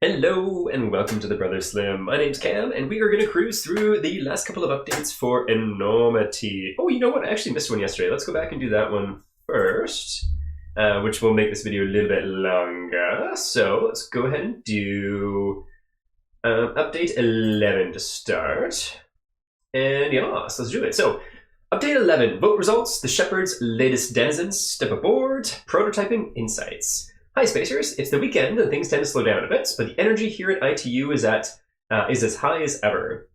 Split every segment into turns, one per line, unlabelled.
Hello and welcome to the Brother Slim. My name's Cam, and we are going to cruise through the last couple of updates for Enormity. Oh, you know what? I actually missed one yesterday. Let's go back and do that one first, which will make this video a little bit longer. So let's go ahead and do update 11 to start. And yeah, so let's do it. So update 11, vote results, the Shepherd's latest denizens step aboard, prototyping insights. Hi Spacers, it's the weekend and things tend to slow down a bit, but the energy here at ITU is as high as ever.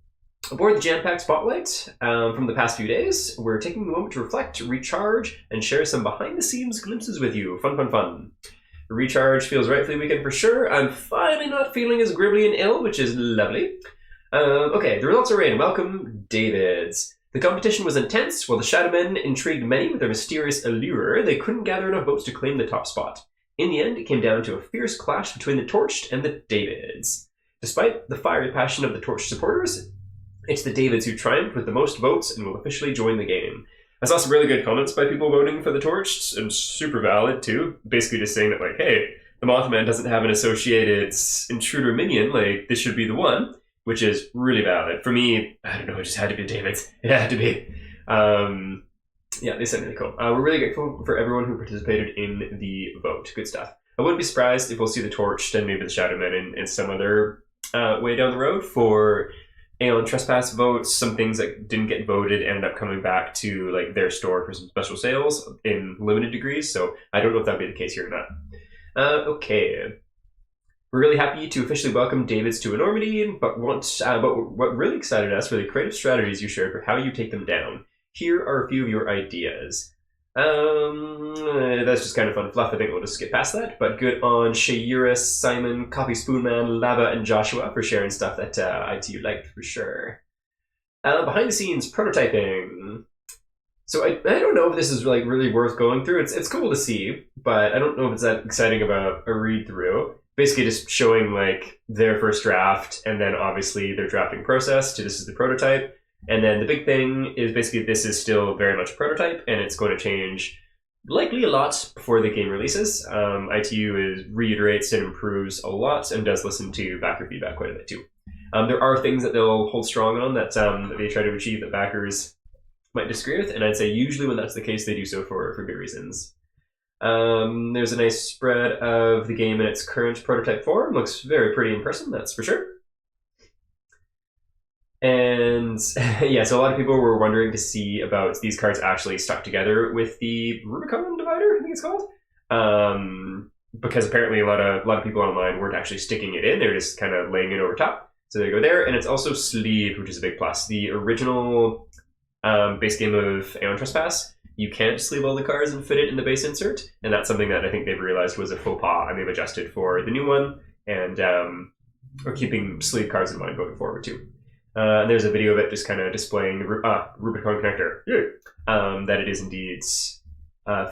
Aboard the jam-packed spotlight from the past few days, we're taking a moment to reflect, recharge, and share some behind-the-scenes glimpses with you. Fun, fun, fun. Recharge feels right for the weekend for sure. I'm finally not feeling as gribbly and ill, which is lovely. Okay, the results are in. Welcome, Davids. The competition was intense. While the Shadowmen intrigued many with their mysterious allure, they couldn't gather enough votes to claim the top spot. In the end, it came down to a fierce clash between the Torched and the Davids. Despite the fiery passion of the Torched supporters, it's the Davids who triumphed with the most votes and will officially join the game. I saw some really good comments by people voting for the Torched, and super valid too. Basically just saying that, like, hey, the Mothman doesn't have an associated intruder minion, like, this should be the one, which is really valid. For me, I don't know, it just had to be the Davids. It had to be. Yeah, they sound really cool. We're really grateful for everyone who participated in the vote. Good stuff. I wouldn't be surprised if we'll see the Torched and maybe the Shadowmen in some other way down the road for Aeon Trespass votes. Some things that didn't get voted ended up coming back to like their store for some special sales in limited degrees. So I don't know if that'll be the case here or not. Okay. We're really happy to officially welcome Davids to Enormity, but what really excited us were the creative strategies you shared for how you take them down. Here are a few of your ideas. That's just kind of fun fluff. I think we'll just skip past that. But good on Shayura, Simon, Coffee Spoonman, Lava, and Joshua for sharing stuff that ITU liked for sure. Behind the scenes prototyping. So I don't know if this is like really worth going through. It's cool to see, but I don't know if it's that exciting about a read through. Basically just showing like their first draft and then obviously their drafting process to this is the prototype. And then the big thing is basically this is still very much a prototype and it's going to change likely a lot before the game releases. ITU reiterates and improves a lot and does listen to backer feedback quite a bit too. There are things that they'll hold strong on that they try to achieve that backers might disagree with, and I'd say usually when that's the case they do so for good reasons. There's a nice spread of the game in its current prototype form. Looks very pretty in person, that's for sure. And yeah, so a lot of people were wondering to see about these cards actually stuck together with the Rubicon divider, I think it's called. Because apparently a lot of people online weren't actually sticking it in, they're just kind of laying it over top. So they go there, and it's also sleeved, which is a big plus. The original base game of Aeon Trespass, you can't sleeve all the cards and fit it in the base insert, and that's something that I think they've realized was a faux pas, and they've adjusted for the new one, and are keeping sleeve cards in mind going forward too. There's a video of it just kind of displaying the Rubicon connector, that it is indeed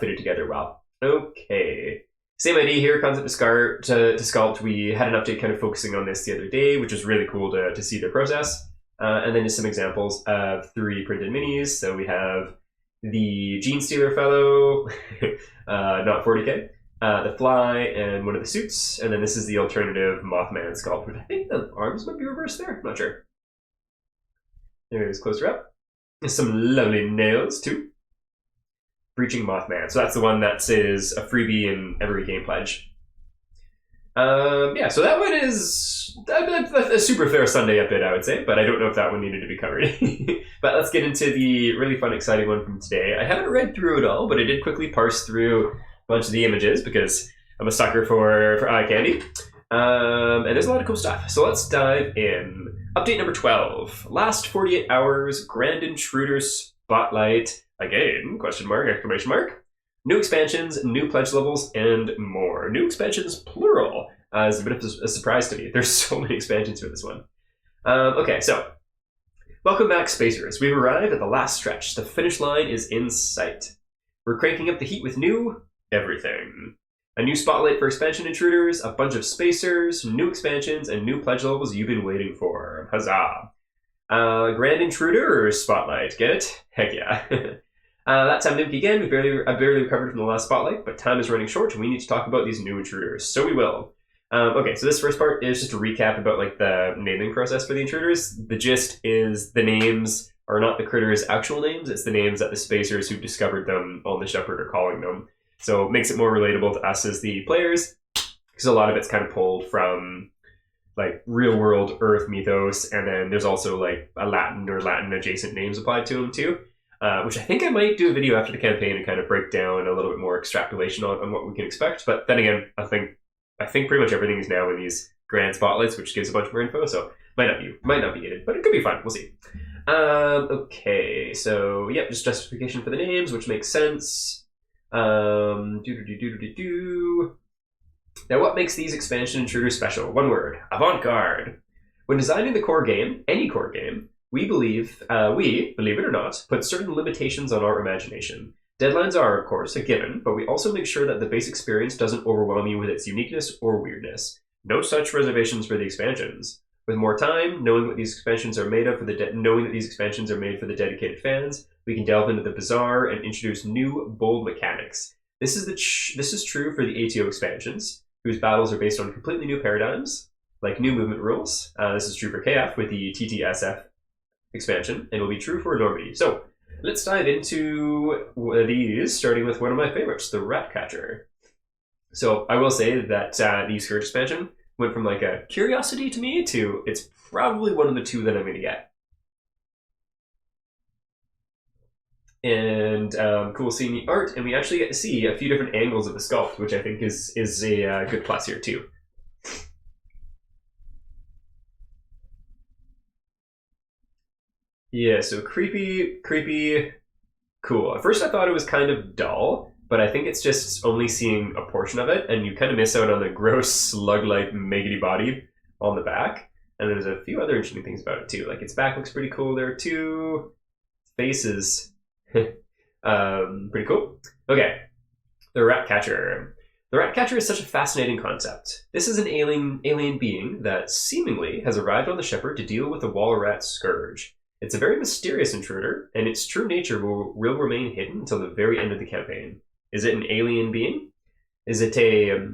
fitted together well. Okay, same idea here, concept to sculpt. We had an update kind of focusing on this the other day, which was really cool to see their process. And then just some examples of 3D printed minis. So we have the Gene Stealer fellow, not 40k, the Fly, and one of the suits. And then this is the alternative Mothman sculpt, which I think the arms might be reversed there. I'm not sure. There it is, closer up. There's some lovely nails too. Breaching Mothman. So that's the one that says a freebie in every game pledge. Yeah, so that one is a super fair Sunday update, I would say, but I don't know if that one needed to be covered. But let's get into the really fun, exciting one from today. I haven't read through it all, but I did quickly parse through a bunch of the images because I'm a sucker for eye candy. And there's a lot of cool stuff. So let's dive in. Update number 12. Last 48 hours, Grand Intruder Spotlight. Again, question mark, exclamation mark. New expansions, new pledge levels, and more. New expansions, plural. Is a bit of a surprise to me. There's so many expansions for this one. Okay, so welcome back, Spacers. We've arrived at the last stretch. The finish line is in sight. We're cranking up the heat with new everything. A new spotlight for expansion intruders, a bunch of spacers, new expansions, and new pledge levels you've been waiting for. Huzzah. Grand Intruder Spotlight, get it? Heck yeah. That time didn't begin. I barely recovered from the last spotlight, but time is running short and we need to talk about these new intruders. So we will. Okay, so this first part is just a recap about like the naming process for the intruders. The gist is the names are not the critters' actual names; it's the names that the spacers who discovered them on the Shepherd are calling them. So it makes it more relatable to us as the players, because a lot of it's kind of pulled from like real world Earth mythos, and then there's also like a Latin or Latin adjacent names applied to them too. Which I think I might do a video after the campaign and kind of break down a little bit more extrapolation on what we can expect. But then again, I think pretty much everything is now in these grand spotlights, which gives a bunch more info. So might not be needed, but it could be fun. We'll see. Okay, so yep, just justification for the names, which makes sense. Now, what makes these expansion intruders special? One word: avant-garde. When designing the core game, any core game, we believe it or not, put certain limitations on our imagination. Deadlines are, of course, a given, but we also make sure that the base experience doesn't overwhelm you with its uniqueness or weirdness. No such reservations for the expansions. With more time, knowing what these expansions are made of, knowing that these expansions are made for the dedicated fans, we can delve into the bizarre and introduce new, bold mechanics. This is true for the ATO expansions, whose battles are based on completely new paradigms, like new movement rules. This is true for KF with the TTSF expansion, and will be true for Enormity. So, let's dive into these, starting with one of my favorites, the Ratcatcher. So, I will say that the Scourge expansion went from like a curiosity to me to it's probably one of the two that I'm going to get. And cool seeing the art, and we actually get to see a few different angles of the sculpt, which I think is a good plus here too. Yeah, so creepy, cool. At first I thought it was kind of dull, but I think it's just only seeing a portion of it, and you kind of miss out on the gross slug-like maggoty body on the back. And there's a few other interesting things about it too. Like its back looks pretty cool there too. Faces, pretty cool. Okay, the Ratcatcher. The Ratcatcher is such a fascinating concept. This is an alien being that seemingly has arrived on the Shepherd to deal with the Walrat Scourge. It's a very mysterious intruder, and its true nature will remain hidden until the very end of the campaign. Is it an alien being? Is it a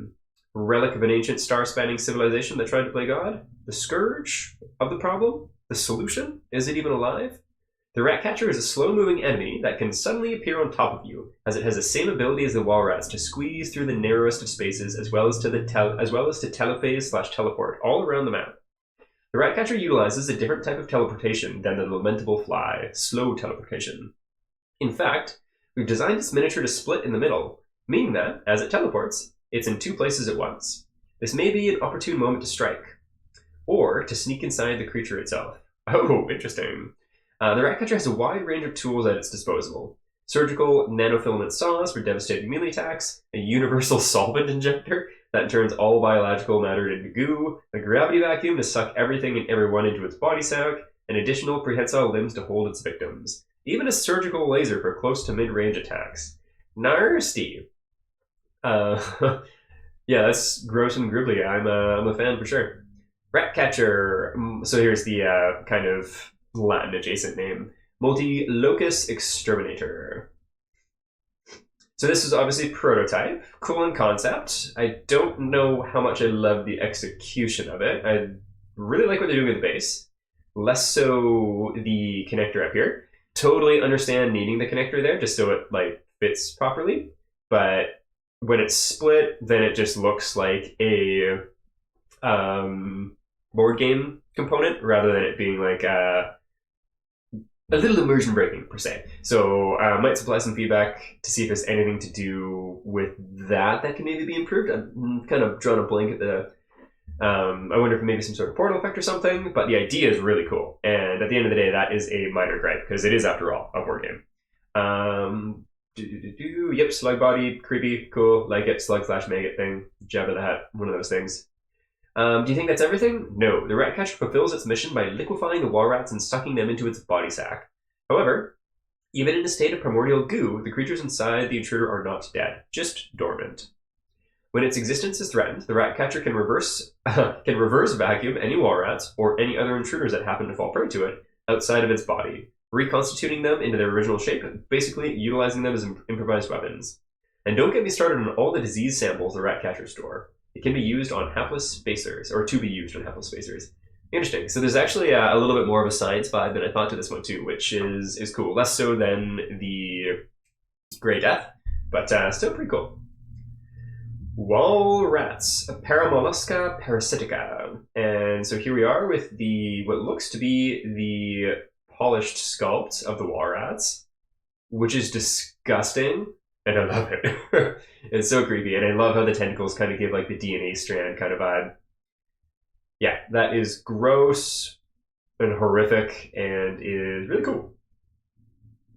relic of an ancient star-spanning civilization that tried to play God? The scourge of the problem? The solution? Is it even alive? The Ratcatcher is a slow-moving enemy that can suddenly appear on top of you, as it has the same ability as the Walrats to squeeze through the narrowest of spaces, as well as to telephase/teleport all around the map. The Ratcatcher utilizes a different type of teleportation than the lamentable fly, slow teleportation. In fact, we've designed this miniature to split in the middle, meaning that, as it teleports, it's in two places at once. This may be an opportune moment to strike, or to sneak inside the creature itself. Oh, interesting. The Ratcatcher has a wide range of tools at its disposal. Surgical nanofilament saws for devastating melee attacks, a universal solvent injector that turns all biological matter into goo, a gravity vacuum to suck everything and everyone into its body sack, and additional prehensile limbs to hold its victims. Even a surgical laser for close to mid-range attacks. Nasty. Yeah, that's gross and gribbly. I'm a fan for sure. Ratcatcher. So here's the kind of Latin adjacent name. Multi-Locus Exterminator. So this is obviously prototype, cool in concept. I don't know how much I love the execution of it. I really like what they're doing with the base. Less so the connector up here. Totally understand needing the connector there just so it like fits properly. But when it's split, then it just looks like a board game component rather than it being like a little immersion breaking per se. So I might supply some feedback to see if there's anything to do with that can maybe be improved. I'm kind of drawing a blank at the I wonder if maybe some sort of portal effect or something, but the idea is really cool. And at the end of the day, that is a minor gripe because it is, after all, a board game. Yep, slug body, creepy, cool, like it, slug/maggot thing, jab of the hat, one of those things. Do you think that's everything? No, the Ratcatcher fulfills its mission by liquefying the Walrats and sucking them into its body sack. However, even in a state of primordial goo, the creatures inside the intruder are not dead, just dormant. When its existence is threatened, the Ratcatcher can reverse vacuum any Walrats or any other intruders that happen to fall prey to it outside of its body, reconstituting them into their original shape, basically utilizing them as improvised weapons. And don't get me started on all the disease samples the Ratcatcher store. It can be used on hapless spacers, or to be used on hapless spacers. Interesting. So there's actually a little bit more of a science vibe than I thought to this one too, which is cool. Less so than the Grey Death, but still pretty cool. Wall rats, Paramollusca parasitica. And so here we are with the what looks to be the polished sculpt of the wall rats, which is disgusting, and I love it. It's so creepy, and I love how the tentacles kind of give like the DNA strand kind of vibe. Yeah, that is gross and horrific, and is really cool.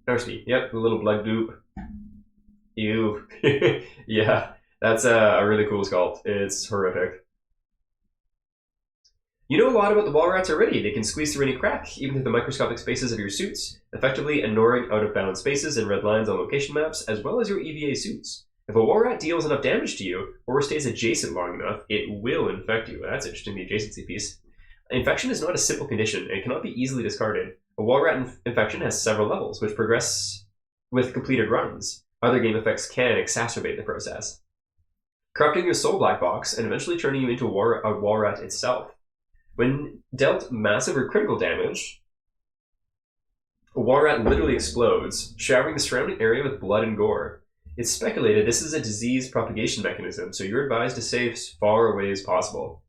Thirsty. Yep, the little blood goop. Ew. Yeah. That's a really cool sculpt. It's horrific. You know a lot about the wall rats already. They can squeeze through any crack, even through the microscopic spaces of your suits, effectively ignoring out-of-bounds spaces and red lines on location maps, as well as your EVA suits. If a wall rat deals enough damage to you, or stays adjacent long enough, it will infect you. That's interesting, the adjacency piece. Infection is not a simple condition, and cannot be easily discarded. A wall rat infection has several levels, which progress with completed runs. Other game effects can exacerbate the process, corrupting your soul black box and eventually turning you into a wall rat itself. When dealt massive or critical damage, a wall rat literally explodes, showering the surrounding area with blood and gore. It's speculated this is a disease propagation mechanism, so you're advised to stay as far away as possible.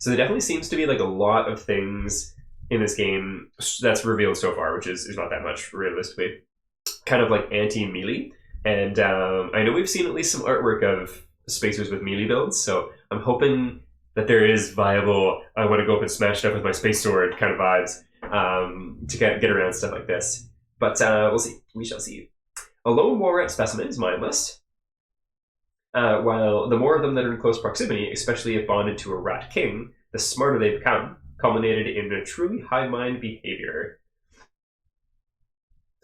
So there definitely seems to be like a lot of things in this game that's revealed so far, which is not that much realistically. Kind of like anti-melee. And I know we've seen at least some artwork of spacers with melee builds, so I'm hoping that there is viable, I want to go up and smash stuff with my space sword kind of vibes to get around stuff like this. But we'll see. We shall see. A lone wall rat specimen is mindless, while the more of them that are in close proximity, especially if bonded to a rat king, the smarter they become, culminated in a truly hive mind behavior.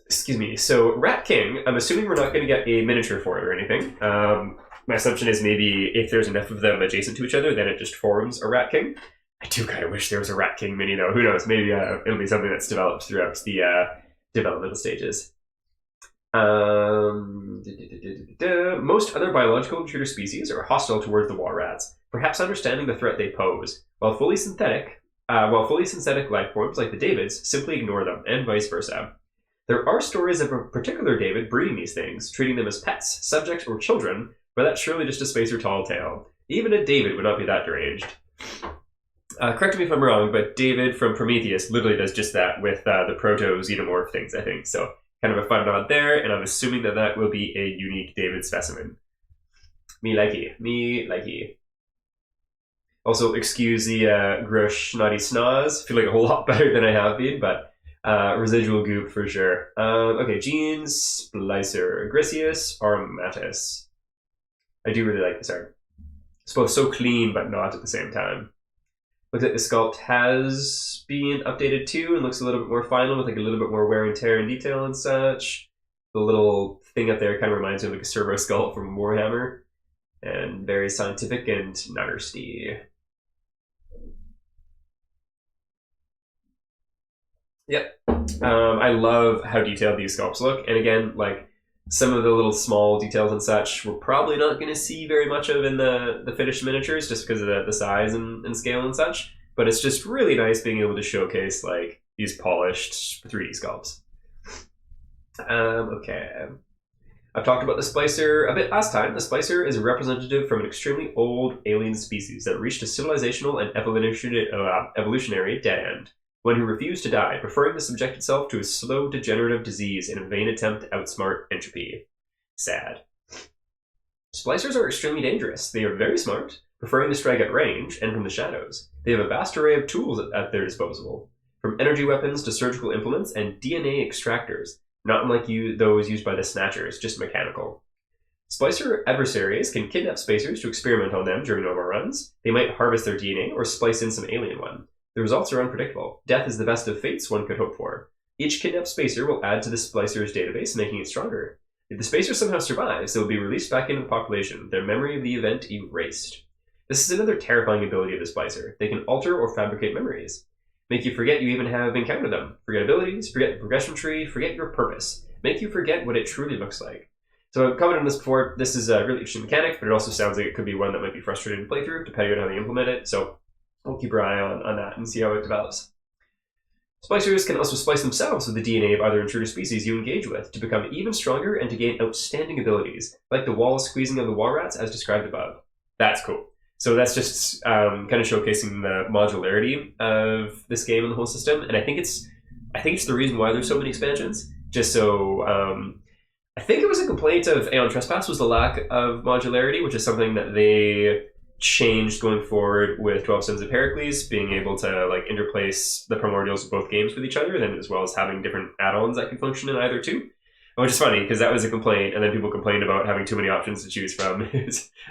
Excuse me. So, Rat King, I'm assuming we're not going to get a miniature for it or anything. My assumption is maybe if there's enough of them adjacent to each other, then it just forms a Rat King. I do kind of wish there was a Rat King mini, though. Who knows? Maybe it'll be something that's developed throughout the developmental stages. Most other biological intruder species are hostile towards the wall rats, perhaps understanding the threat they pose, while fully synthetic life forms like the Davids simply ignore them, and vice versa. There are stories of a particular David breeding these things, treating them as pets, subjects, or children, but that's surely just a spacer tall tale. Even a David would not be that deranged. Correct me if I'm wrong, but David from Prometheus literally does just that with the proto-xenomorph things, I think. So kind of a fun nod there, and I'm assuming that that will be a unique David specimen. Me likey. Also, excuse the gross naughty snaz. Feel like a whole lot better than I have been, but residual goop for sure. Okay, Genes, Splicer, Grisius, Armatus. I do really like this art. It's both so clean, but not at the same time. Looks like the sculpt has been updated too, and looks a little bit more final with like a little bit more wear and tear and detail and such. The little thing up there kind of reminds me of like a servo sculpt from Warhammer, and very scientific and nasty. Yep. I love how detailed these sculpts look, and again, like some of the little small details and such, we're probably not going to see very much of in the finished miniatures, just because of the size and scale and such. But it's just really nice being able to showcase like these polished 3D sculpts. Okay. I've talked about the Splicer a bit last time. The Splicer is a representative from an extremely old alien species that reached a civilizational and evolutionary dead end. One who refused to die, preferring to subject itself to a slow degenerative disease in a vain attempt to outsmart entropy. Sad. Splicers are extremely dangerous. They are very smart, preferring to strike at range and from the shadows. They have a vast array of tools at their disposal, from energy weapons to surgical implements and DNA extractors, not unlike those used by the Snatchers, just mechanical. Splicer adversaries can kidnap spacers to experiment on them during normal runs. They might harvest their DNA or splice in some alien one. The results are unpredictable. Death is the best of fates one could hope for. Each kidnapped spacer will add to the Splicer's database, making it stronger. If the spacer somehow survives, they will be released back into the population, their memory of the event erased. This is another terrifying ability of the Splicer. They can alter or fabricate memories. Make you forget you even have encountered them. Forget abilities, forget the progression tree, forget your purpose. Make you forget what it truly looks like. So I've commented on this before. This is a really interesting mechanic, but it also sounds like it could be one that might be frustrating to play through, depending on how they implement it. So we'll keep our eye on that and see how it develops. Splicers can also splice themselves with the DNA of other intruder species you engage with to become even stronger and to gain outstanding abilities, like the wall squeezing of the wall rats as described above. That's cool. So that's just kind of showcasing the modularity of this game and the whole system, and I think it's the reason why there's so many expansions. Just so I think it was a complaint of Aeon Trespass was the lack of modularity, which is something that they changed going forward with 12 Sons of Heracles, being able to like interplace the primordials of both games with each other, then as well as having different add-ons that can function in either two. Which is funny because that was a complaint, and then people complained about having too many options to choose from.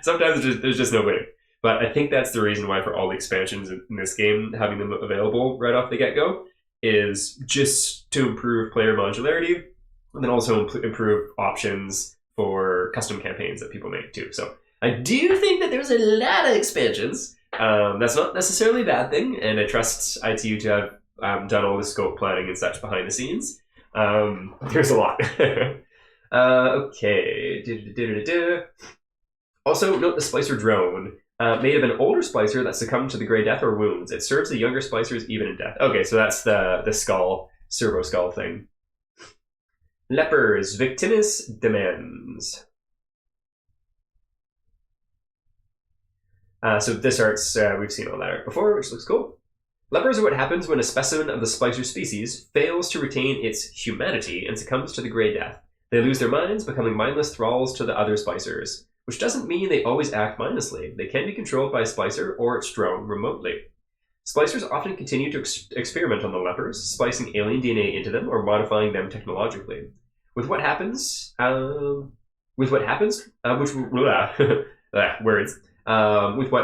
Sometimes there's just no winning. But I think that's the reason why for all the expansions in this game, having them available right off the get-go is just to improve player modularity, and then also improve options for custom campaigns that people make too. So I do think that there's a lot of expansions. That's not necessarily a bad thing, and I trust ITU to have done all the scope planning and such behind the scenes. There's a lot. Okay. Also, note the Splicer drone. Made of an older Splicer that succumbed to the Grey Death or wounds. It serves the younger Splicers even in death. Okay, so that's the skull, servo skull thing. Lepers, Victimus Demens. So this art's, we've seen all that art before, which looks cool. Lepers are what happens when a specimen of the Splicer species fails to retain its humanity and succumbs to the Grey Death. They lose their minds, becoming mindless thralls to the other Splicers. Which doesn't mean they always act mindlessly. They can be controlled by a Splicer or its drone remotely. Splicers often continue to experiment on the lepers, splicing alien DNA into them or modifying them technologically. With what happens, with what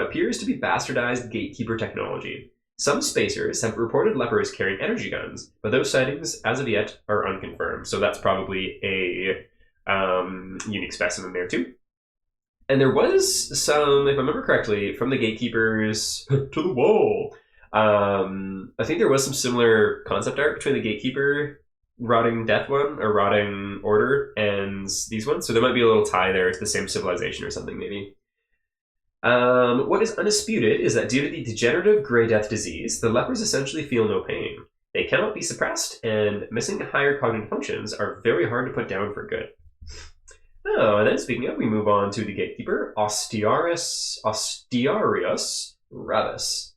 appears to be bastardized gatekeeper technology. Some spacers have reported lepers carrying energy guns, but those sightings, as of yet, are unconfirmed. So that's probably a unique specimen there too. And there was some, if I remember correctly, from the gatekeepers to the wall. I think there was some similar concept art between the gatekeeper rotting death one or rotting order and these ones. So there might be a little tie there to the same civilization or something maybe. What is undisputed is that due to the degenerative Grey Death disease, the lepers essentially feel no pain. They cannot be suppressed, and missing higher cognitive functions are very hard to put down for good. Oh, and then speaking of, we move on to the gatekeeper, Ostiarius Rabus.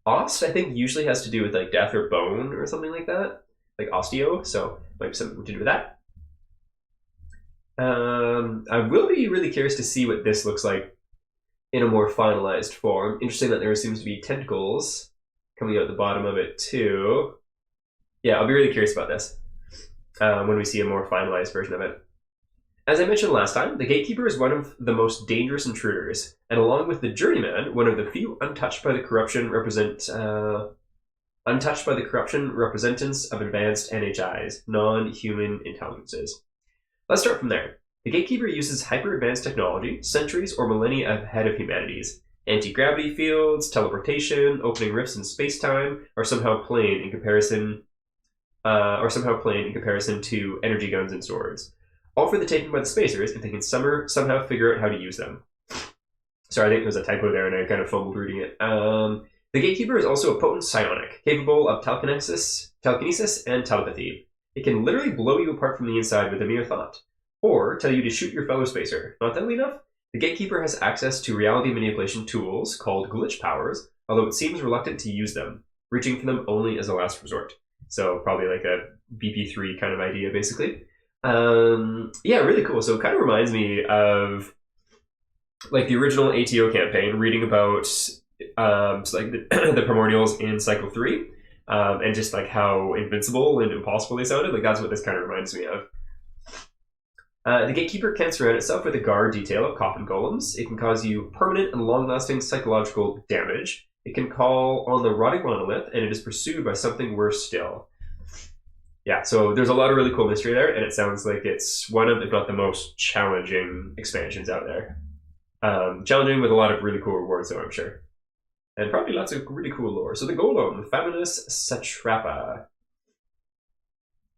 Ost, I think, usually has to do with like death or bone or something like that, like osteo. So might be something to do with that. I will be really curious to see what this looks like in a more finalized form. Interesting that there seems to be tentacles coming out the bottom of it too. Yeah, I'll be really curious about this when we see a more finalized version of it. As I mentioned last time, the Gatekeeper is one of the most dangerous intruders, and along with the Journeyman, one of the few untouched by the corruption representants of advanced NHIs, non-human intelligences. Let's start from there. The Gatekeeper uses hyper-advanced technology, centuries or millennia ahead of humanity's. Anti-gravity fields, teleportation, opening rifts in space-time are somehow plain in comparison to energy guns and swords. All for the taking by the spacers if they can somehow figure out how to use them. Sorry, I think there was a typo there and I kind of fumbled reading it. The Gatekeeper is also a potent psionic, capable of telekinesis and telepathy. It can literally blow you apart from the inside with a mere thought, or tell you to shoot your fellow spacer. Not deadly enough? The Gatekeeper has access to reality manipulation tools called glitch powers, although it seems reluctant to use them, reaching for them only as a last resort. So probably like a BP3 kind of idea, basically. Yeah, really cool. So it kind of reminds me of like the original ATO campaign, reading about like the primordials in Cycle 3, and just like how invincible and impossible they sounded. Like that's what this kind of reminds me of. The Gatekeeper can surround itself with a guard detail of coffin golems. It can cause you permanent and long-lasting psychological damage. It can call on the rotting monolith, and it is pursued by something worse still. Yeah, so there's a lot of really cool mystery there, and it sounds like it's one of, if not the most challenging expansions out there. Challenging with a lot of really cool rewards, though, I'm sure. And probably lots of really cool lore. So the Golem, Feminus Satrapa.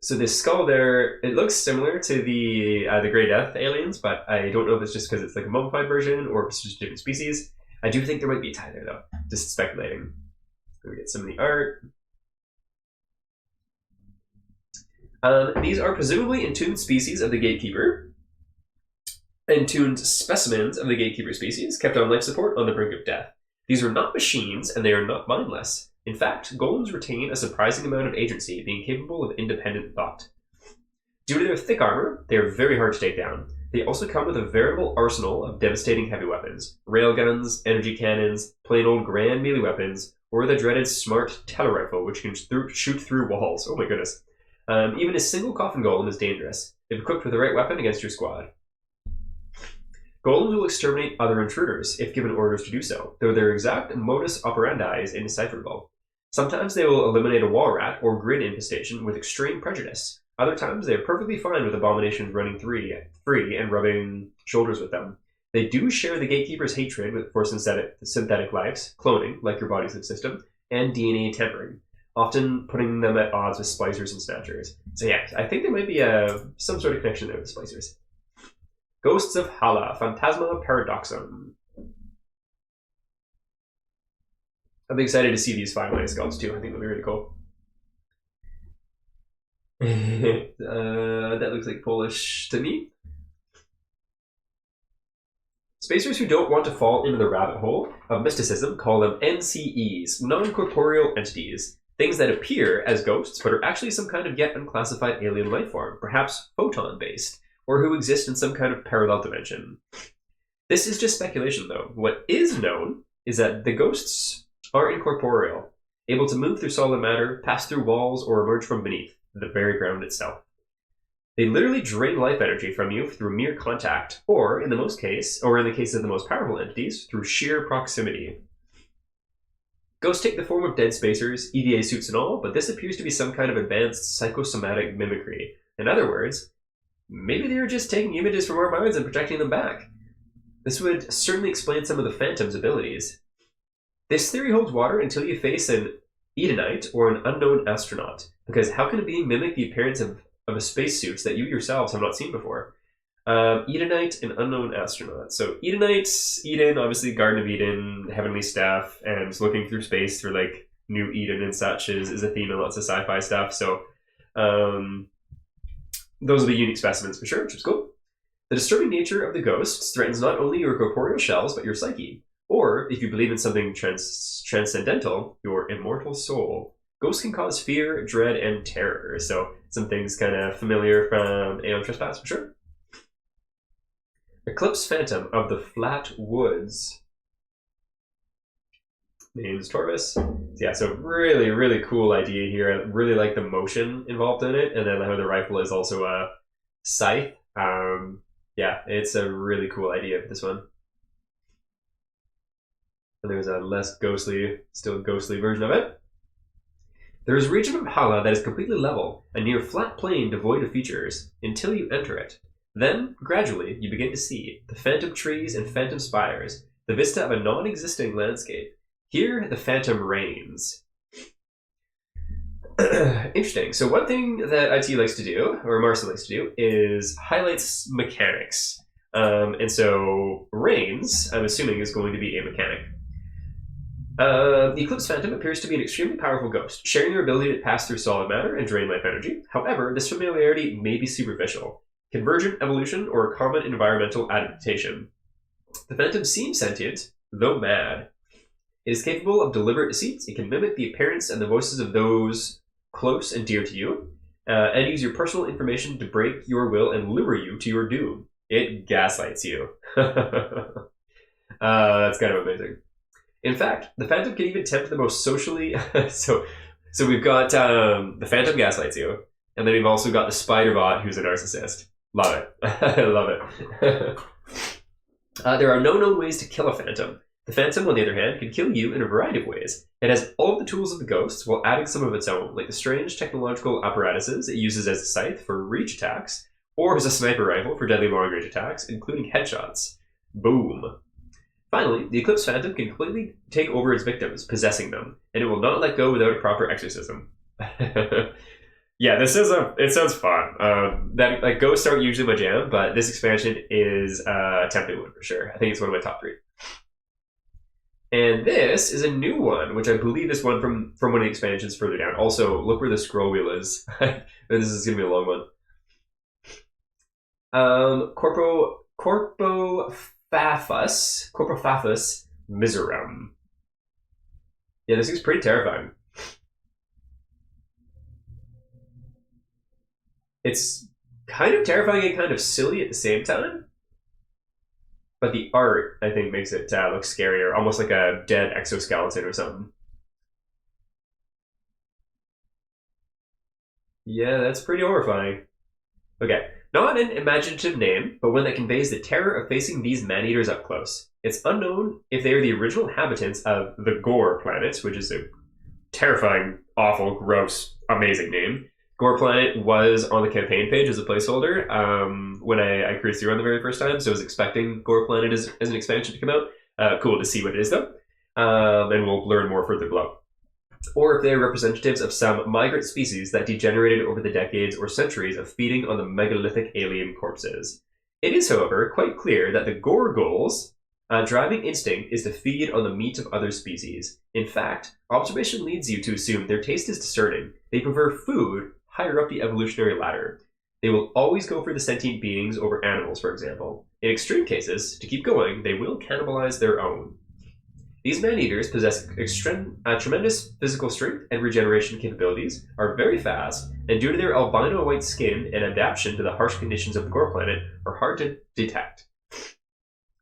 So this skull there, it looks similar to the Grey Death aliens, but I don't know if it's just because it's like a mummified version or if it's just a different species. I do think there might be a tie there though. Just speculating. We get some of the art. These are presumably entombed species of the Gatekeeper. Entombed specimens of the Gatekeeper species kept on life support on the brink of death. These are not machines and they are not mindless. In fact, golems retain a surprising amount of agency, being capable of independent thought. Due to their thick armor, they are very hard to take down. They also come with a veritable arsenal of devastating heavy weapons, railguns, energy cannons, plain old grand melee weapons, or the dreaded smart telerifle, which can shoot through walls. Oh my goodness. Even a single coffin golem is dangerous, if equipped with the right weapon against your squad. Golems will exterminate other intruders, if given orders to do so, though their exact modus operandi is indecipherable. Sometimes they will eliminate a wall rat or grid infestation with extreme prejudice. Other times they are perfectly fine with abominations running free and rubbing shoulders with them. They do share the Gatekeeper's hatred for synthetic lives, cloning, like your body sleep system, and DNA tampering, often putting them at odds with splicers and snatchers. So yeah, I think there might be some sort of connection there with the splicers. Ghosts of Hala, Phantasma Paradoxum. I'm excited to see these finalized sculpts too. I think they'll be really cool. That looks like Polish to me. Spacers who don't want to fall into the rabbit hole of mysticism call them NCEs, non-corporeal entities, things that appear as ghosts but are actually some kind of yet unclassified alien life form, perhaps photon-based, or who exist in some kind of parallel dimension. This is just speculation though. What is known is that the ghosts are incorporeal, able to move through solid matter, pass through walls, or emerge from beneath the very ground itself. They literally drain life energy from you through mere contact, or in the case of the most powerful entities, through sheer proximity. Ghosts take the form of dead spacers, EVA suits and all, but this appears to be some kind of advanced psychosomatic mimicry. In other words, maybe they are just taking images from our minds and projecting them back. This would certainly explain some of the Phantom's abilities. This theory holds water until you face an Edenite or an unknown astronaut, because how can a being mimic the appearance of a spacesuit that you yourselves have not seen before? Edenite and unknown astronaut. So Edenites, Eden, obviously Garden of Eden, heavenly staff, and looking through space for like New Eden and such is a theme in lots of sci-fi stuff. So those will be unique specimens for sure, which is cool. The disturbing nature of the ghosts threatens not only your corporeal shells, but your psyche. Or, if you believe in something transcendental, your immortal soul. Ghosts can cause fear, dread, and terror. So, some things kind of familiar from Aeon Trespass, for sure. Eclipse Phantom of the Flat Woods. Name's Torvis. Yeah, so really, really cool idea here. I really like the motion involved in it, and then how the rifle is also a scythe. Yeah, it's a really cool idea for this one. And there's a less ghostly, still ghostly version of it. There is a region of Hala that is completely level, a near flat plain devoid of features, until you enter it. Then, gradually, you begin to see the phantom trees and phantom spires, the vista of a non-existing landscape. Here, the phantom reigns. Interesting. So one thing that IT likes to do, or Marcel likes to do, is highlights mechanics. And so reigns, I'm assuming, is going to be a mechanic. The Eclipse Phantom appears to be an extremely powerful ghost, sharing their ability to pass through solid matter and drain life energy. However, this familiarity may be superficial, convergent evolution, or a common environmental adaptation. The Phantom seems sentient, though mad. It is capable of deliberate deceit. It can mimic the appearance and the voices of those close and dear to you, and use your personal information to break your will and lure you to your doom. It gaslights you. That's kind of amazing. In fact, the Phantom can even tempt the most socially... so we've got the Phantom gaslights you, and then we've also got the Spider-Bot who's a narcissist. Love it. I love it. There are no known ways to kill a Phantom. The Phantom, on the other hand, can kill you in a variety of ways. It has all of the tools of the ghosts while adding some of its own, like the strange technological apparatuses it uses as a scythe for reach attacks, or as a sniper rifle for deadly long-range attacks, including headshots. Boom. Finally, the Eclipse Phantom can completely take over its victims, possessing them, and it will not let go without a proper exorcism. Yeah, it sounds fun. That like ghosts aren't usually my jam, but this expansion is a tempting one for sure. I think it's one of my top three. And this is a new one, which I believe is one from one of the expansions further down. Also, look where the scroll wheel is. This is going to be a long one. Corpofaphus Miserum. Yeah, this thing's pretty terrifying. It's kind of terrifying and kind of silly at the same time. But the art, I think, makes it look scarier, almost like a dead exoskeleton or something. Yeah, that's pretty horrifying. Okay, not an imaginative name, but one that conveys the terror of facing these man-eaters up close. It's unknown if they are the original inhabitants of the Gore planet, which is a terrifying, awful, gross, amazing name. Gore Planet was on the campaign page as a placeholder when I cruised through on the very first time, so I was expecting Gore Planet as an expansion to come out. Cool to see what it is, though. And we'll learn more further below. Or if they are representatives of some migrant species that degenerated over the decades or centuries of feeding on the megalithic alien corpses. It is, however, quite clear that the Gorgul's driving instinct is to feed on the meat of other species. In fact, observation leads you to assume their taste is discerning. They prefer food higher up the evolutionary ladder. They will always go for the sentient beings over animals, for example. In extreme cases, to keep going, they will cannibalize their own. These man-eaters possess tremendous physical strength and regeneration capabilities, are very fast, and due to their albino white skin and adaptation to the harsh conditions of the Gore planet, are hard to detect.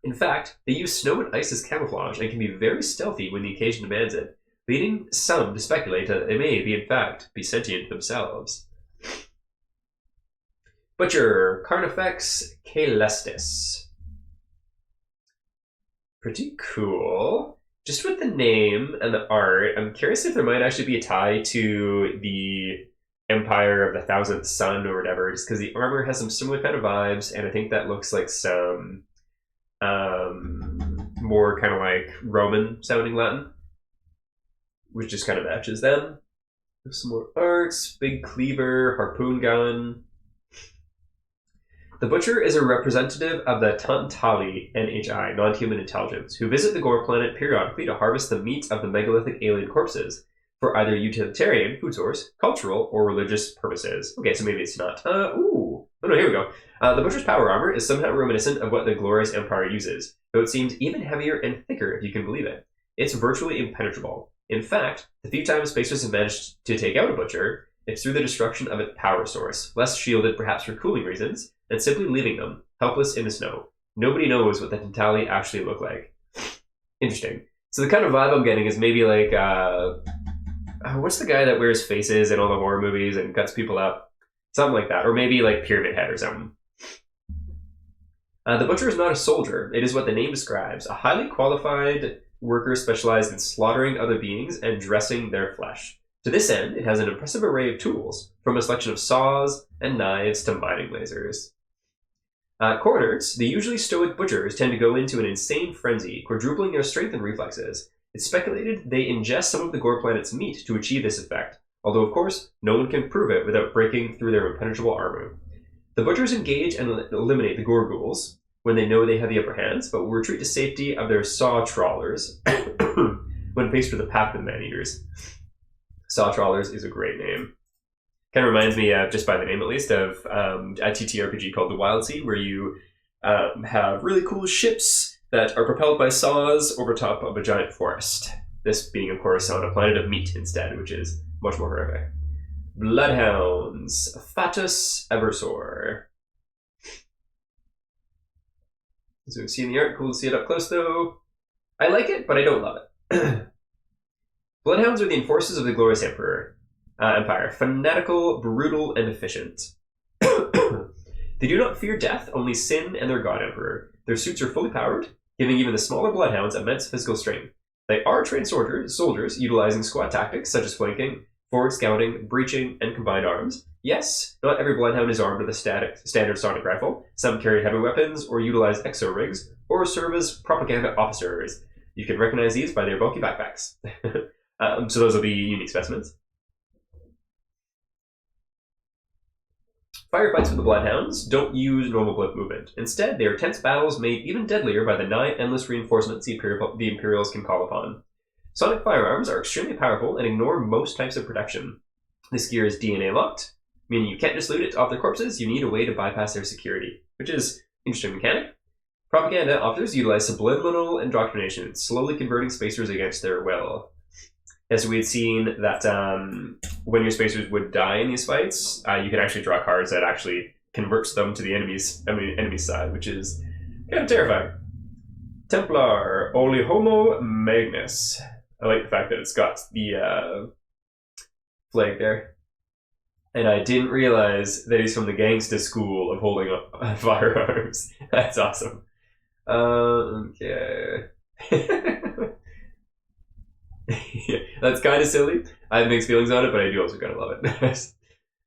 In fact, they use snow and ice as camouflage and can be very stealthy when the occasion demands it, leading some to speculate that they may be in fact be sentient themselves. Butcher, Carnifex Caelestis. Pretty cool. Just with the name and the art, I'm curious if there might actually be a tie to the Empire of the Thousandth Sun or whatever, just because the armor has some similar kind of vibes, and I think that looks like some more kind of like Roman sounding Latin, which just kind of matches them. There's some more arts, big cleaver, harpoon gun. The Butcher is a representative of the Tantali NHI, non-human intelligence, who visit the Gore planet periodically to harvest the meat of the megalithic alien corpses for either utilitarian, food source, cultural, or religious purposes. Okay, so maybe it's not. Oh no, here we go. The Butcher's power armor is somehow reminiscent of what the Glorious Empire uses, though it seems even heavier and thicker if you can believe it. It's virtually impenetrable. In fact, the few times Spacers have managed to take out a Butcher, it's through the destruction of its power source, less shielded perhaps for cooling reasons, and simply leaving them, helpless in the snow. Nobody knows what the Tantali actually look like. Interesting. So the kind of vibe I'm getting is maybe like, what's the guy that wears faces in all the horror movies and cuts people up? Something like that. Or maybe like Pyramid Head or something. The Butcher is not a soldier. It is what the name describes. A highly qualified worker specialized in slaughtering other beings and dressing their flesh. To this end, it has an impressive array of tools, from a selection of saws and knives to mining lasers. Coroners, the usually stoic butchers, tend to go into an insane frenzy, quadrupling their strength and reflexes. It's speculated they ingest some of the Gore planet's meat to achieve this effect, although of course, no one can prove it without breaking through their impenetrable armor. The butchers engage and eliminate the Gorguls when they know they have the upper hands, but will retreat to safety of their saw trawlers when faced with the pack of the man-eaters. Saw trawlers is a great name. Kind of reminds me, just by the name at least, of a TTRPG called The Wild Sea, where you have really cool ships that are propelled by saws over top of a giant forest. This being, of course, on a planet of meat instead, which is much more horrific. Bloodhounds, Fatus Eversor. So we see in the art, cool to see it up close though. I like it, but I don't love it. Bloodhounds are the enforcers of the Glorious Empire, fanatical, brutal, and efficient. They do not fear death, only sin and their god emperor. Their suits are fully powered, giving even the smaller bloodhounds immense physical strength. They are trained soldiers utilizing squad tactics such as flanking, forward scouting, breaching, and combined arms. Yes, not every bloodhound is armed with a standard sonic rifle. Some carry heavy weapons, or utilize exo rigs, or serve as propaganda officers. You can recognize these by their bulky backpacks. So those will be unique specimens. Firefights with the Bloodhounds don't use normal blip movement. Instead, they are tense battles made even deadlier by the nigh endless reinforcements the Imperials can call upon. Sonic firearms are extremely powerful and ignore most types of protection. This gear is DNA locked, meaning you can't just loot it off their corpses, you need a way to bypass their security, which is an interesting mechanic. Propaganda officers utilize subliminal indoctrination, slowly converting spacers against their will. As we had seen that when your spacers would die in these fights, you can actually draw cards that actually converts them to the enemy's side, which is kind of terrifying. Templar Oli Homo Magnus. I like the fact that it's got the flag there. And I didn't realize that he's from the gangsta school of holding up firearms. That's awesome. Okay. Yeah, that's kind of silly. I have mixed feelings on it, but I do also kind of love it.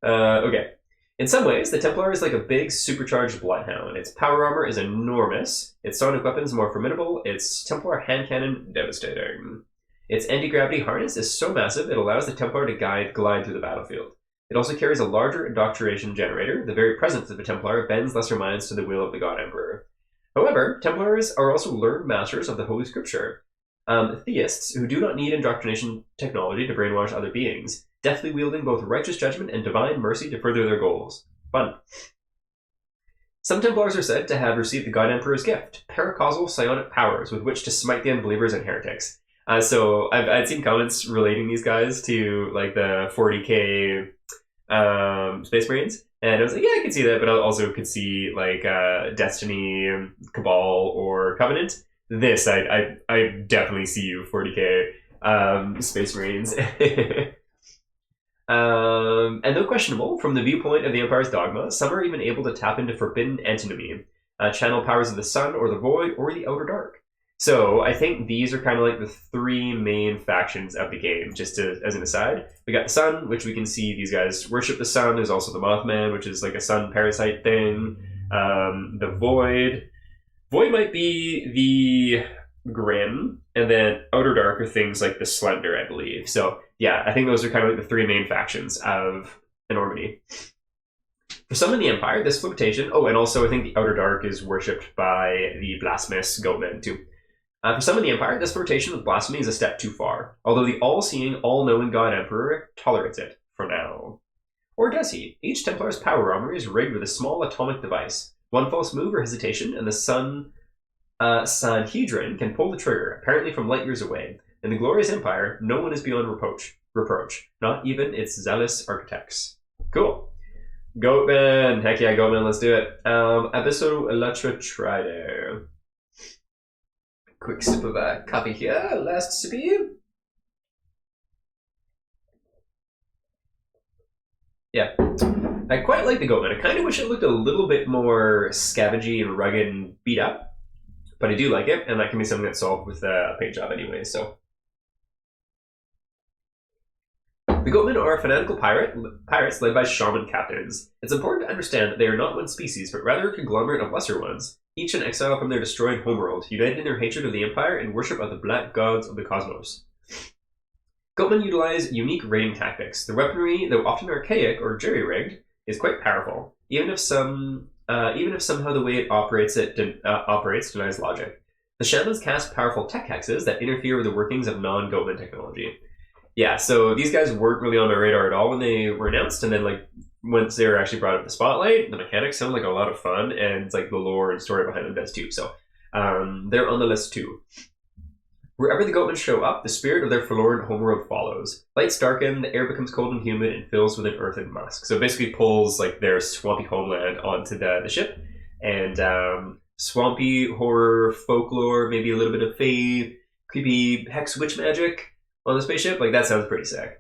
Okay. In some ways, the Templar is like a big supercharged bloodhound. Its power armor is enormous. Its sonic weapons more formidable. Its Templar hand cannon devastating. Its anti-gravity harness is so massive it allows the Templar to glide through the battlefield. It also carries a larger indoctrination generator. The very presence of a Templar bends lesser minds to the will of the God Emperor. However, Templars are also learned masters of the Holy Scripture. Theists who do not need indoctrination technology to brainwash other beings, deftly wielding both righteous judgment and divine mercy to further their goals. Fun. Some Templars are said to have received the God Emperor's gift, paracausal psionic powers with which to smite the unbelievers and heretics. So I'd seen comments relating these guys to like the 40k Space Marines, and I was like, yeah, I could see that, but I also could see like Destiny, Cabal, or Covenant. This, I definitely see you, 40k Space Marines. And though questionable, from the viewpoint of the Empire's dogma, some are even able to tap into forbidden antinomy, channel powers of the sun or the void or the outer dark. So I think these are kind of like the three main factions of the game, just as an aside. We got the sun, which we can see these guys worship the sun. There's also the Mothman, which is like a sun parasite thing. The void. Void might be the Grim, and then Outer Dark are things like the Slender, I believe. So yeah, I think those are kind of like the three main factions of Enormity. For some in the Empire, this flotation... Oh, and also I think the Outer Dark is worshipped by the blasphemous Goatmen too. For some in the Empire, this flirtation with blasphemy is a step too far, although the all-seeing, all-knowing God Emperor tolerates it, for now. Or does he? Each Templar's power armor is rigged with a small atomic device. One false move or hesitation, and the Sanhedrin can pull the trigger, apparently from light years away. In the glorious Empire, no one is beyond reproach, not even its zealous architects. Cool. Goatman! Heck yeah, Goatman, let's do it. Abysso Electra Trider. Quick sip of coffee here, last sippy. Yeah. I quite like the Goatman. I kind of wish it looked a little bit more scavengey and rugged and beat up. But I do like it, and that can be something that's solved with a paint job anyway, so. The Goatmen are fanatical pirates led by shaman captains. It's important to understand that they are not one species, but rather a conglomerate of lesser ones, each in exile from their destroyed homeworld, united in their hatred of the Empire and worship of the black gods of the cosmos. Goatmen utilize unique raiding tactics. The weaponry, though often archaic or jerry-rigged, is quite powerful, even if somehow the way it operates denies logic. The shamans cast powerful tech hexes that interfere with the workings of non-Goatman technology. Yeah, so these guys weren't really on my radar at all when they were announced, and then like once they were actually brought up the spotlight, the mechanics sound like a lot of fun, and it's like the lore and story behind them does too. So they're on the list too. Wherever the Goatmen show up, the spirit of their forlorn homeworld follows. Lights darken, the air becomes cold and humid, and fills with an earthen musk. So it basically pulls like their swampy homeland onto the ship, and swampy horror, folklore, maybe a little bit of fae, creepy hex witch magic on the spaceship. Like that sounds pretty sick.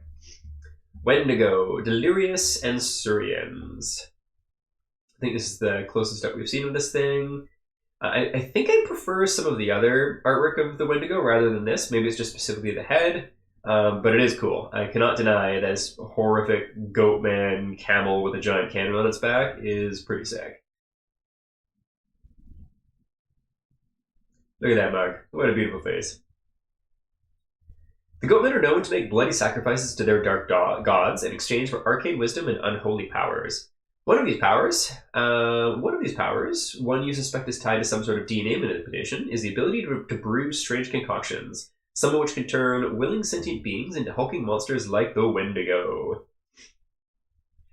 Wendigo, Delirious, and Surians. I think this is the closest that we've seen of this thing. I think I prefer some of the other artwork of the Wendigo rather than this. Maybe it's just specifically the head, but it is cool. I cannot deny this horrific Goatman camel with a giant cannon on its back is pretty sick. Look at that mug. What a beautiful face. The Goatmen are known to make bloody sacrifices to their dark gods in exchange for arcane wisdom and unholy powers. One of these powers, one you suspect is tied to some sort of DNA manipulation, is the ability to brew strange concoctions, some of which can turn willing sentient beings into hulking monsters like the Wendigo.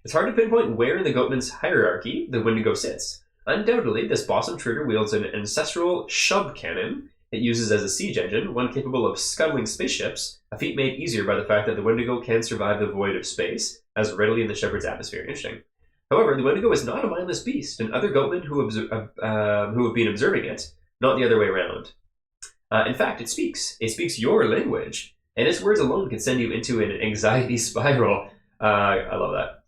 It's hard to pinpoint where in the Goatman's hierarchy the Wendigo sits. Undoubtedly, this boss intruder wields an ancestral shub cannon it uses as a siege engine, one capable of scuttling spaceships, a feat made easier by the fact that the Wendigo can survive the void of space as readily in the Shepherd's atmosphere. Interesting. However, the Wendigo is not a mindless beast, and other Goatmen who have been observing it, not the other way around. In fact, it speaks. It speaks your language, and its words alone can send you into an anxiety spiral. I love that.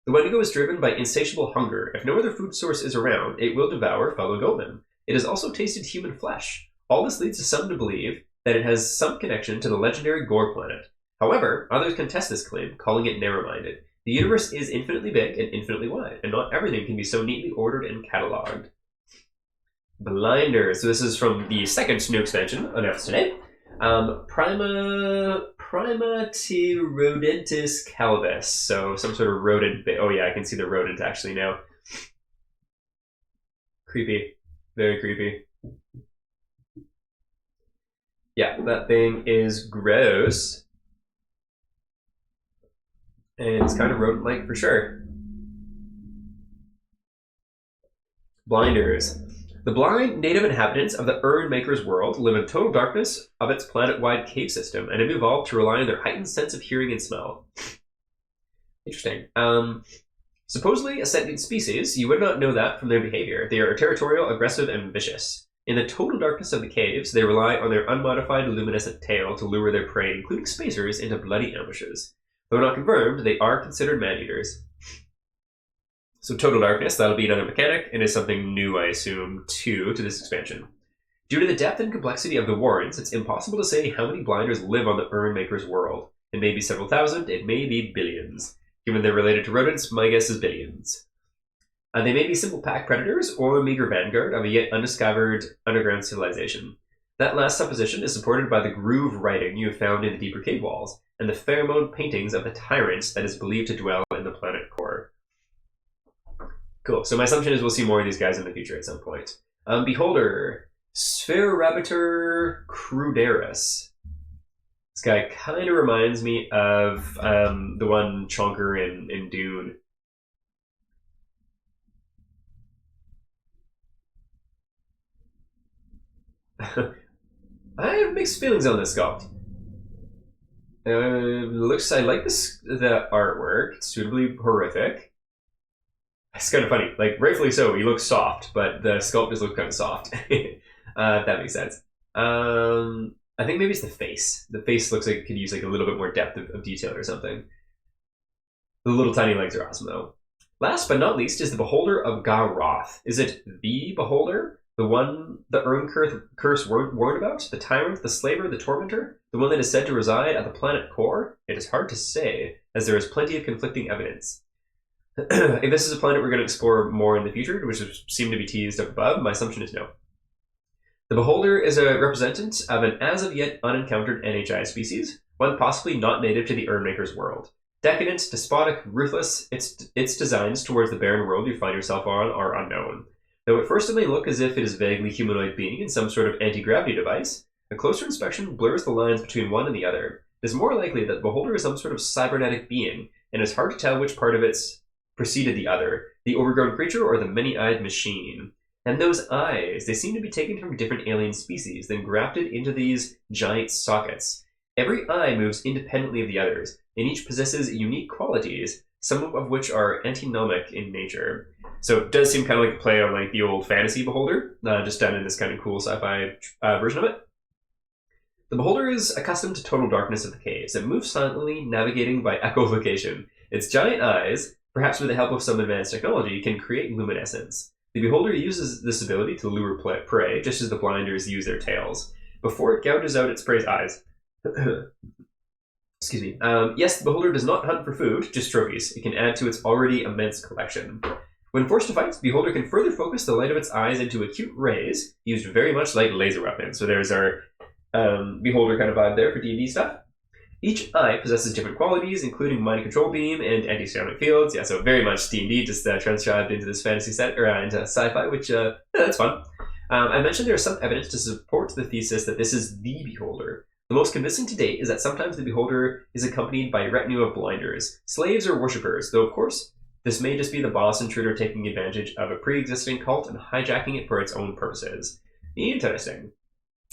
The Wendigo is driven by insatiable hunger. If no other food source is around, it will devour fellow Goatmen. It has also tasted human flesh. All this leads to some to believe that it has some connection to the legendary Gore planet. However, others contest this claim, calling it narrow-minded. The universe is infinitely big and infinitely wide, and not everything can be so neatly ordered and catalogued. Blinders. So this is from the second new expansion announced today. Primatirodentis calvis. So some sort of rodent. Oh yeah, I can see the rodent actually now. Creepy. Very creepy. Yeah, that thing is gross. And it's kind of rodent-like for sure. Blinders. The blind native inhabitants of the Urn Maker's world live in total darkness of its planet-wide cave system and have evolved to rely on their heightened sense of hearing and smell. Interesting. Supposedly a sentient species, you would not know that from their behavior. They are territorial, aggressive, and vicious. In the total darkness of the caves, they rely on their unmodified luminescent tail to lure their prey, including spacers, into bloody ambushes. Though not confirmed, they are considered man-eaters. So total darkness, that'll be another mechanic, and is something new, I assume, too, to this expansion. Due to the depth and complexity of the warrens, it's impossible to say how many blinders live on the Urn Maker's world. It may be several thousand, it may be billions. Given they're related to rodents, my guess is billions. They may be simple pack predators or a meager vanguard of a yet undiscovered underground civilization. That last supposition is supported by the groove writing you have found in the deeper cave walls, and the pheromone paintings of the tyrants that is believed to dwell in the planet core. Cool. So my assumption is we'll see more of these guys in the future at some point. Beholder, Spheroraptor crudaris. This guy kind of reminds me of the one Chonker in Dune. I have mixed feelings on this sculpt. I like the artwork. It's suitably horrific. It's kind of funny. Like, rightfully so, he looks soft, but the sculpt just looks kind of soft. That makes sense. I think maybe it's the face. The face looks like it could use like a little bit more depth of detail or something. The little tiny legs are awesome though. Last but not least is the Beholder of Garroth. Is it the Beholder? The one the Urn Curse warned about? The Tyrant, the Slaver, the Tormentor? The one that is said to reside at the planet core? It is hard to say, as there is plenty of conflicting evidence. If this is a planet we're going to explore more in the future, which seem to be teased up above, my assumption is no. The Beholder is a representative of an as-of-yet unencountered NHI species, one possibly not native to the Urn Maker's world. Decadent, despotic, ruthless, its designs towards the barren world you find yourself on are unknown. Though at first it may look as if it is a vaguely humanoid being in some sort of anti-gravity device, a closer inspection blurs the lines between one and the other. It is more likely that the Beholder is some sort of cybernetic being, and it's hard to tell which part of it's preceded the other, the overgrown creature or the many-eyed machine. And those eyes, they seem to be taken from different alien species, then grafted into these giant sockets. Every eye moves independently of the others, and each possesses unique qualities, some of which are antinomic in nature. So it does seem kind of like a play on like the old fantasy Beholder, just done in this kind of cool sci-fi version of it. The Beholder is accustomed to total darkness of the caves. It moves silently, navigating by echolocation. Its giant eyes, perhaps with the help of some advanced technology, can create luminescence. The Beholder uses this ability to lure prey, just as the blinders use their tails, before it gouges out its prey's eyes. Excuse me. Yes, the Beholder does not hunt for food, just trophies. It can add to its already immense collection. When forced to fight, the Beholder can further focus the light of its eyes into acute rays, used very much like laser weapons. So there's our Beholder kind of vibe there for D&D stuff. Each eye possesses different qualities, including mind control beam and anti-psionic fields. Yeah, so very much D&D, just transcribed into this fantasy set, or into sci-fi, which, yeah, that's fun. I mentioned there is some evidence to support the thesis that this is the Beholder. The most convincing to date is that sometimes the Beholder is accompanied by a retinue of blinders, slaves or worshippers, though of course, this may just be the boss intruder taking advantage of a pre-existing cult and hijacking it for its own purposes. Interesting.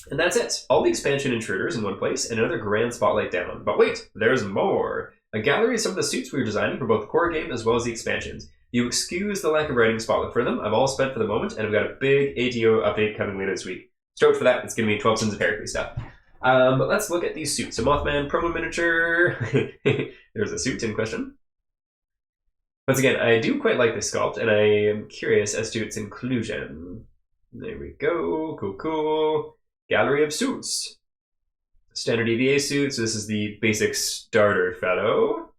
And that's it. All the expansion intruders in one place and another grand spotlight down. But wait, there's more. A gallery of some of the suits we were designing for both the core game as well as the expansions. You excuse the lack of writing spotlight for them. I've all spent for the moment, and I've got a big ATO update coming later this week. Stoked for that. It's going to be 12 Sins of Heracles stuff. But let's look at these suits. So Mothman promo miniature. There's a suit in question. Once again, I do quite like this sculpt, and I am curious as to its inclusion. There we go. Cool, cool. Gallery of suits. Standard EVA suit. So this is the basic starter fellow.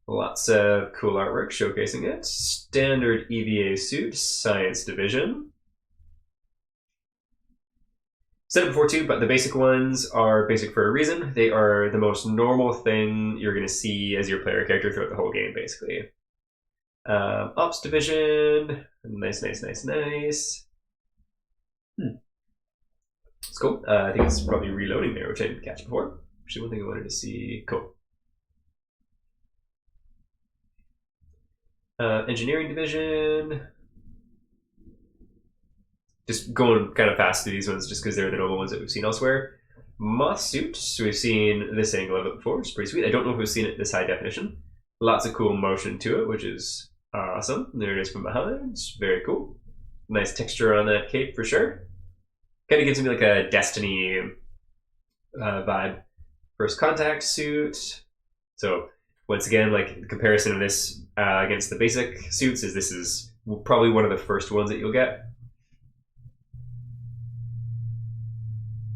Lots of cool artwork showcasing it. Standard EVA suit, Science Division. Said it before too, but the basic ones are basic for a reason. They are the most normal thing you're going to see as your player character throughout the whole game, basically. Ops Division. Nice, nice, nice, nice. It's cool. I think it's probably reloading there, which I didn't catch before. Actually, one thing I wanted to see. Cool. Engineering Division. Just going kind of fast through these ones just because they're the normal ones that we've seen elsewhere. Moth suit. So we've seen this angle of it before. It's pretty sweet. I don't know if we've seen it this high definition. Lots of cool motion to it, which is awesome. There it is from behind. It's very cool. Nice texture on that cape for sure. Kind of gives me like a Destiny vibe. First Contact suit. So once again, like the comparison of this against the basic suits is this is probably one of the first ones that you'll get.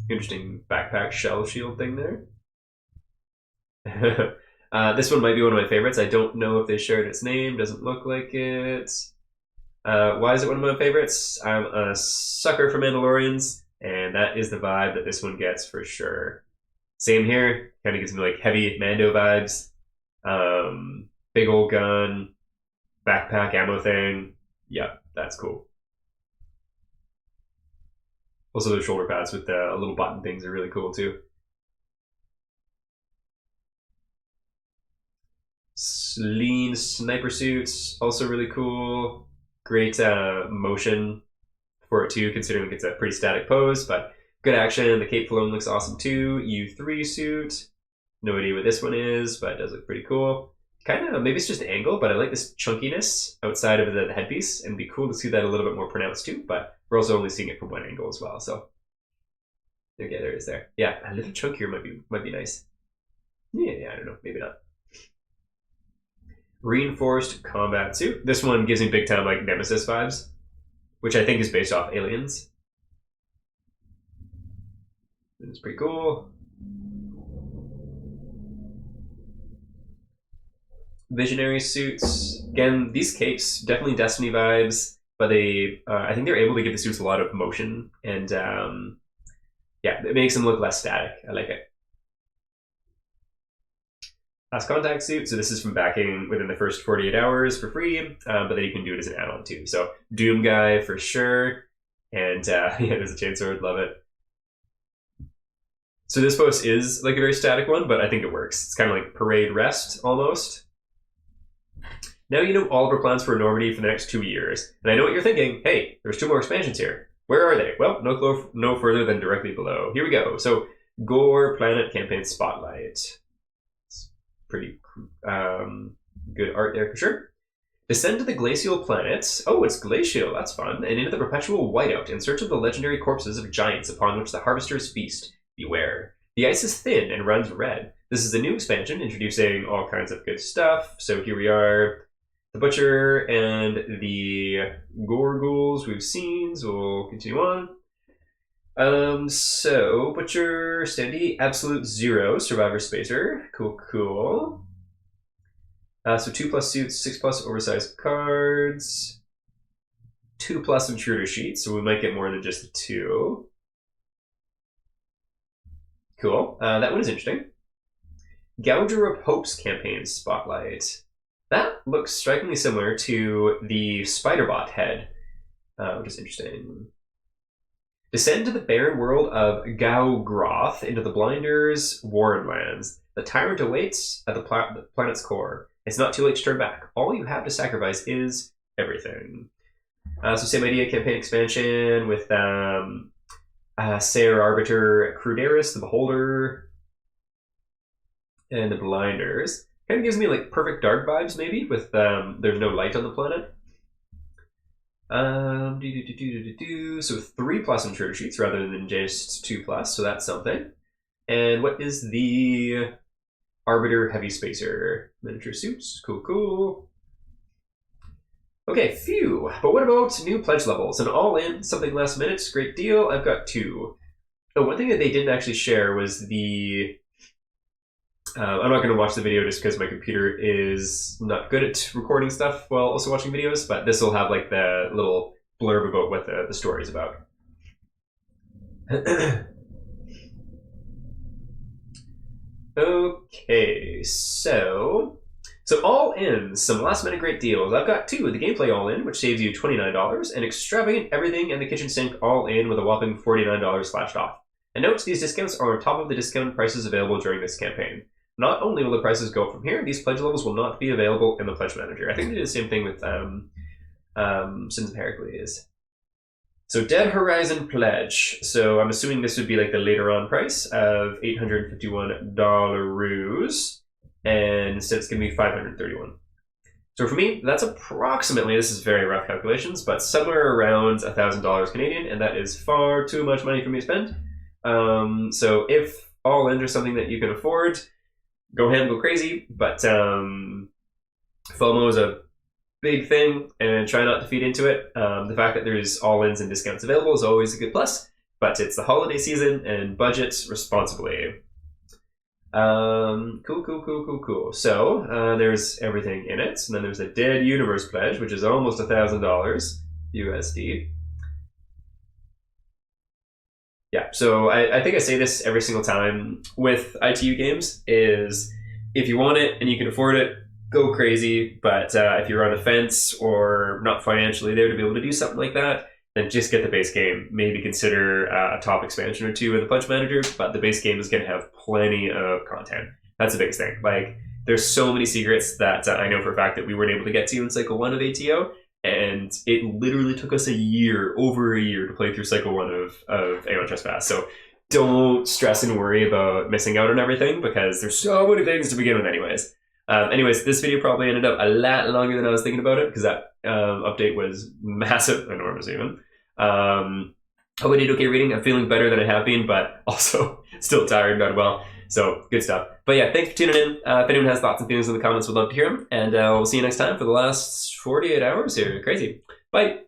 Interesting backpack shell shield thing there. This one might be one of my favorites. I don't know if they shared its name. Doesn't look like it. Why is it one of my favorites? I'm a sucker for Mandalorians, and that is the vibe that this one gets for sure. Same here. Kind of gives me like heavy Mando vibes. Big old gun, backpack ammo thing. Yeah, that's cool. Also, the shoulder pads with the little button things are really cool too. Lean sniper suits, also really cool. Great motion for it too, considering it's a pretty static pose, but good action. The cape alone looks awesome too. U3 suit. No idea what this one is, but it does look pretty cool. Kind of, maybe it's just angle, but I like this chunkiness outside of the headpiece, and it'd be cool to see that a little bit more pronounced too, but we're also only seeing it from one angle as well, so. Okay, there it is there. Yeah, a little chunkier might be nice. Yeah, I don't know, maybe not. Reinforced combat suit. This one gives me big time like Nemesis vibes, which I think is based off Aliens. It's pretty cool. Visionary suits. Again, these capes, definitely Destiny vibes, but they, I think they're able to give the suits a lot of motion, and yeah, it makes them look less static. I like it. Last Contact suit. So this is from backing within the first 48 hours for free, but then you can do it as an add-on too. So Doom guy for sure, and yeah, there's a chainsword. Love it. So this post is like a very static one, but I think it works. It's kind of like parade rest almost. Now you know all of our plans for Enormity for the next 2 years. And I know what you're thinking. Hey, there's 2 more expansions here. Where are they? Well, no further than directly below. Here we go. So Gore Planet Campaign Spotlight. It's pretty good art there for sure. Descend to the glacial planet. Oh, it's glacial. That's fun. And into the perpetual whiteout in search of the legendary corpses of giants upon which the harvesters feast. Beware. The ice is thin and runs red. This is a new expansion introducing all kinds of good stuff. So here we are. The Butcher and the Gorguls we've seen, so we'll continue on. So Butcher, Standy, Absolute Zero, Survivor Spacer. Cool, cool. So 2+ suits, 6+ oversized cards, 2+ intruder sheets, so we might get more than just the 2. Cool. That one is interesting. Gouger of Hope's campaign spotlight. That looks strikingly similar to the Spiderbot head, which is interesting. Descend to the barren world of Gaugroth into the Blinders' Warren lands. The tyrant awaits at the planet's core. It's not too late to turn back. All you have to sacrifice is everything. So same idea, campaign expansion with Sayer Arbiter, Crudaris, the Beholder, and the Blinders. Kind of gives me like Perfect Dark vibes, maybe, with there's no light on the planet. So 3+ intruder sheets rather than just 2+, so that's something. And what is the Arbiter Heavy Spacer? Miniature suits, cool. Okay, phew. But what about new pledge levels? An all-in, something last minute, great deal. I've got 2. Oh, one thing that they didn't actually share was the... I'm not going to watch the video just because my computer is not good at recording stuff while also watching videos, but this will have like the little blurb about what the story is about. Okay, so all in, some last minute great deals. I've got 2. The gameplay all in, which saves you $29, and extravagant everything and the kitchen sink all in with a whopping $49 slashed off. And note, these discounts are on top of the discount prices available during this campaign. Not only will the prices go up from here, these pledge levels will not be available in the Pledge Manager. I think they did the same thing with Sins of Heracles. So Dead Horizon Pledge. So I'm assuming this would be like the later on price of $851, and instead it's going to be $531. So for me, that's approximately, this is very rough calculations, but somewhere around $1,000 Canadian, and that is far too much money for me to spend. So if all in are something that you can afford, go ahead and go crazy, but FOMO is a big thing, and try not to feed into it. The fact that there's all-ins and discounts available is always a good plus, but it's the holiday season, and budget responsibly. Cool. So there's everything in it, and then there's a Dead Universe Pledge, which is almost $1,000 USD. Yeah, so I think I say this every single time with ITU games, is if you want it and you can afford it, go crazy. But if you're on the fence or not financially there to be able to do something like that, then just get the base game. Maybe consider a top expansion or 2 in the Pledge Manager, but the base game is going to have plenty of content. That's the biggest thing. Like, there's so many secrets that I know for a fact that we weren't able to get to in Cycle 1 of ATO. And it literally took us over a year to play through Cycle 1 of Aeon Trespass. So don't stress and worry about missing out on everything, because there's so many things to begin with anyways. Anyways, this video probably ended up a lot longer than I was thinking about it, because that update was massive, enormous even. Hope I did okay reading. I'm feeling better than I have been, but also still tired, not well. So good stuff. But yeah, thanks for tuning in. If anyone has thoughts and feelings in the comments, we'd love to hear them. And we'll see you next time for the last 48 hours here. Crazy. Bye.